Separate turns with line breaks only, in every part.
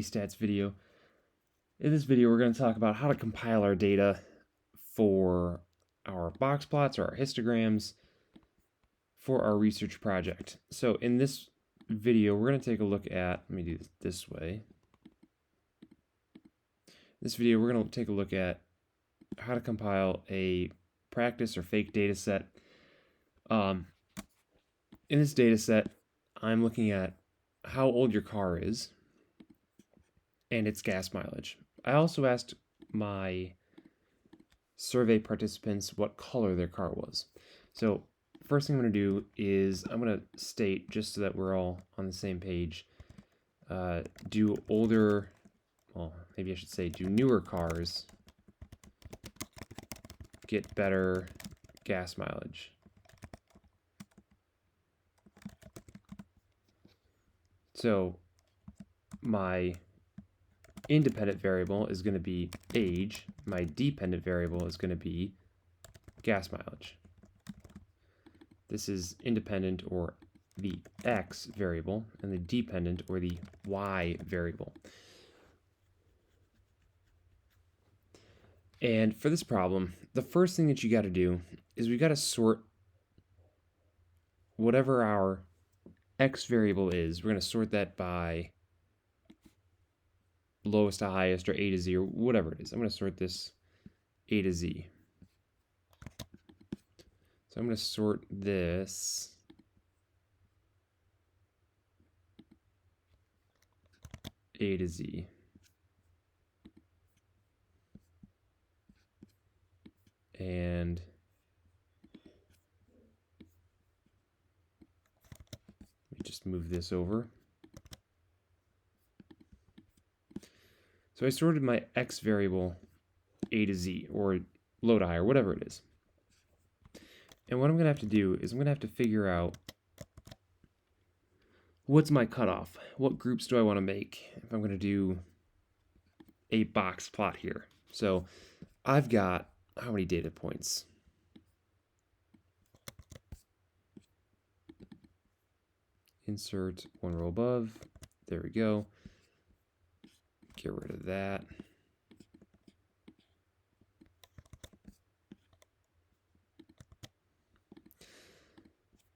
stats video. In this video, we're going to talk about how to compile our data for our box plots or our histograms for our research project. So in this video, we're going to take a look at, let me do this way. This video, we're going to take a look at how to compile a practice or fake data set. In this data set, I'm looking at how old your car is and its gas mileage. I also asked my survey participants what color their car was. So first thing I'm going to do is I'm going to state, just so that we're all on the same page, do older, well, maybe I should say do newer cars get better gas mileage? So my independent variable is going to be age. My dependent variable is going to be gas mileage. This is independent, or the x variable, and the dependent, or the y variable. And for this problem, the first thing that you got to do is we got to sort whatever our x variable is. We're going to sort that by lowest to highest, or A to Z, or whatever it is. I'm going to sort this A to Z. So I'm going to sort this A to Z. And let me just move this over. So I sorted my x variable A to Z, or low to high, or whatever it is. And what I'm going to have to do is I'm going to have to figure out what's my cutoff. What groups do I want to make if I'm going to do a box plot here? So I've got how many data points? Insert one row above. There we go. Get rid of that.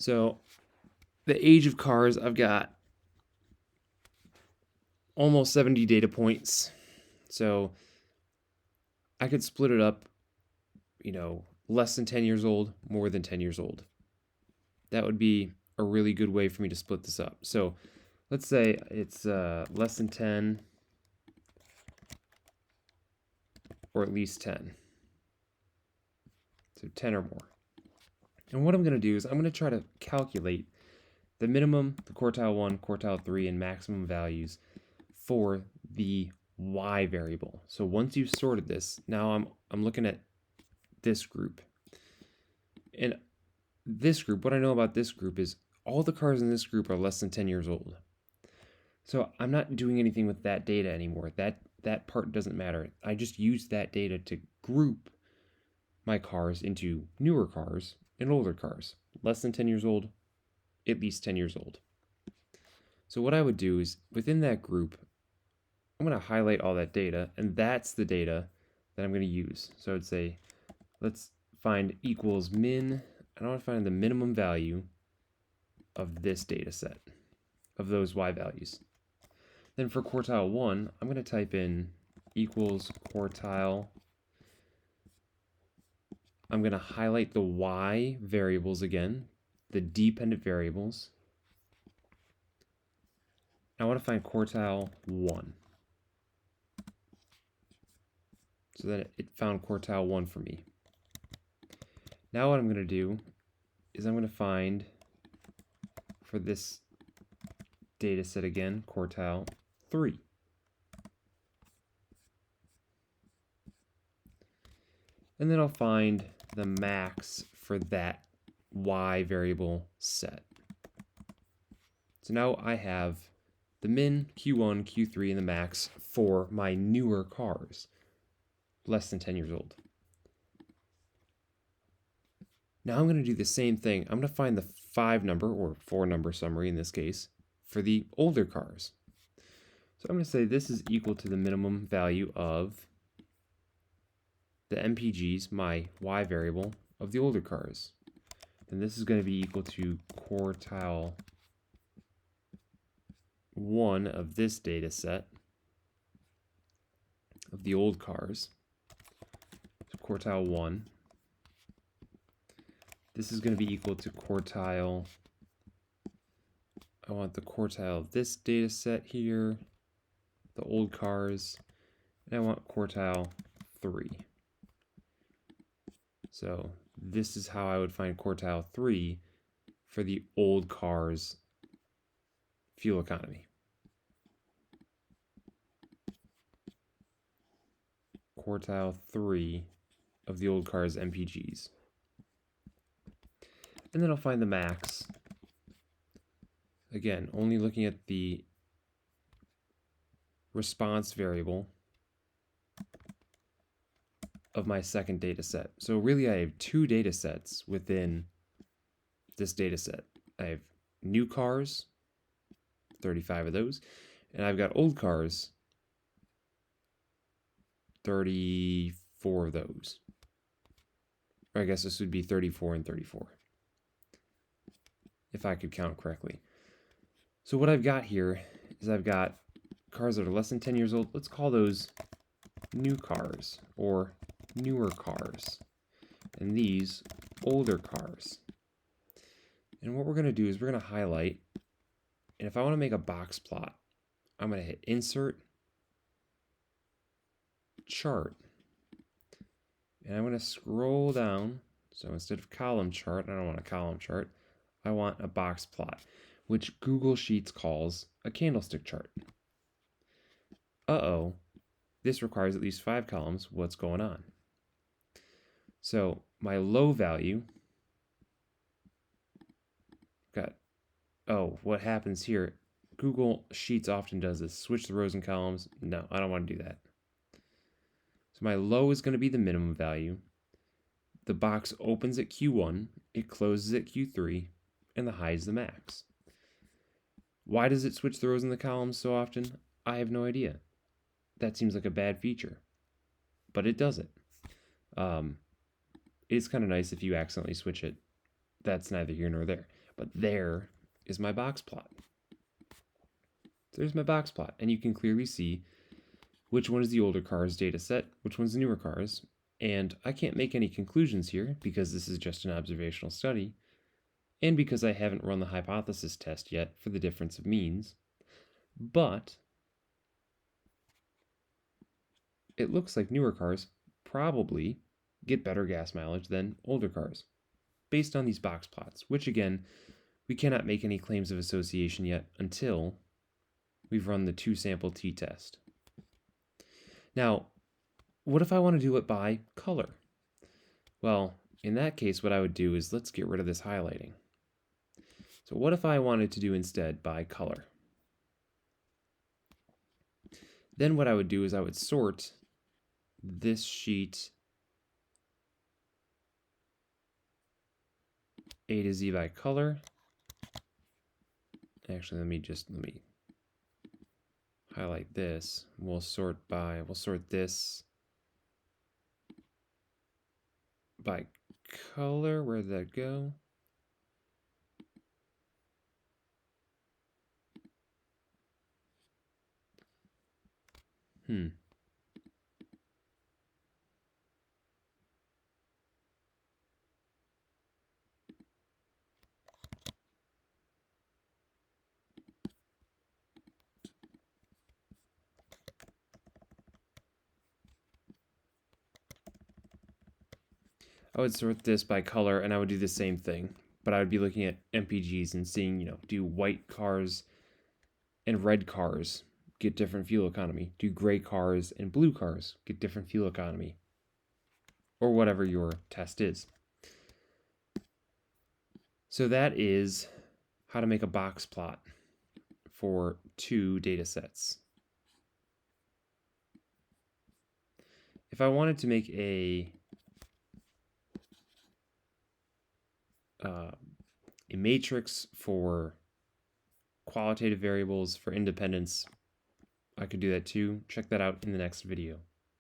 So the age of cars, I've got almost 70 data points. So I could split it up, less than 10 years old, more than 10 years old. That would be a really good way for me to split this up. So let's say it's less than 10, or at least 10. So 10 or more. And what I'm going to do is I'm going to try to calculate the minimum, the quartile 1, quartile 3, and maximum values for the y variable. So once you've sorted this, now I'm looking at this group. And this group, what I know about this group is all the cars in this group are less than 10 years old. So I'm not doing anything with that data anymore. That part doesn't matter. I just use that data to group my cars into newer cars and older cars. Less than 10 years old, at least 10 years old. So what I would do is, within that group, I'm going to highlight all that data, and that's the data that I'm going to use. So I'd say, let's find equals min. I want to find the minimum value of this data set, of those y values. Then for quartile 1, I'm going to type in equals quartile. I'm going to highlight the y variables again, the dependent variables. I want to find quartile 1. So that it found quartile 1 for me. Now what I'm going to do is I'm going to find, for this data set again, quartile 3. And then I'll find the max for that y variable set. So now I have the min, Q1, Q3, and the max for my newer cars, less than 10 years old. Now I'm going to do the same thing. I'm going to find the 5 number, or 4 number summary in this case, for the older cars. So I'm going to say this is equal to the minimum value of the MPGs, my Y variable, of the older cars. And this is going to be equal to quartile 1 of this data set of the old cars. So quartile 1. This is going to be equal to quartile, I want the quartile of this data set here, the old cars, and I want quartile 3. So this is how I would find quartile 3 for the old cars fuel economy. Quartile 3 of the old cars MPGs. And then I'll find the max. Again, only looking at the response variable of my second data set. So really I have two data sets within this data set. I have new cars, 35 of those, and I've got old cars, 34 of those. Or I guess this would be 34 and 34, if I could count correctly. So what I've got here is I've got cars that are less than 10 years old. Let's call those new cars or newer cars. And these older cars. And what we're going to do is we're going to highlight. And if I want to make a box plot, I'm going to hit Insert, Chart. And I'm going to scroll down. So instead of column chart, I don't want a column chart. I want a box plot, which Google Sheets calls a candlestick chart. Uh-oh, this requires at least 5 columns. What's going on? So my low value got, what happens here? Google Sheets often does this. Switch the rows and columns. No, I don't want to do that. So my low is going to be the minimum value. The box opens at Q1, it closes at Q3, and the high is the max. Why does it switch the rows and the columns so often? I have no idea. That seems like a bad feature, but it does it. It's kind of nice if you accidentally switch it. That's neither here nor there. But there is my box plot. There's my box plot, and you can clearly see which one is the older cars data set, which one's the newer cars, and I can't make any conclusions here because this is just an observational study, and because I haven't run the hypothesis test yet for the difference of means, but it looks like newer cars probably get better gas mileage than older cars, based on these box plots, which again, we cannot make any claims of association yet until we've run the 2-sample t-test. Now, what if I want to do it by color? Well, in that case, what I would do is let's get rid of this highlighting. So what if I wanted to do instead by color? Then what I would do is I would sort this sheet A to Z by color. Actually, let me highlight this. We'll sort this by color. Where did that go? I would sort this by color, and I would do the same thing, but I would be looking at MPGs and seeing, do white cars and red cars get different fuel economy? Do gray cars and blue cars get different fuel economy? Or whatever your test is. So that is how to make a box plot for 2 data sets. If I wanted to make a matrix for qualitative variables for independence, I could do that too. Check that out in the next video.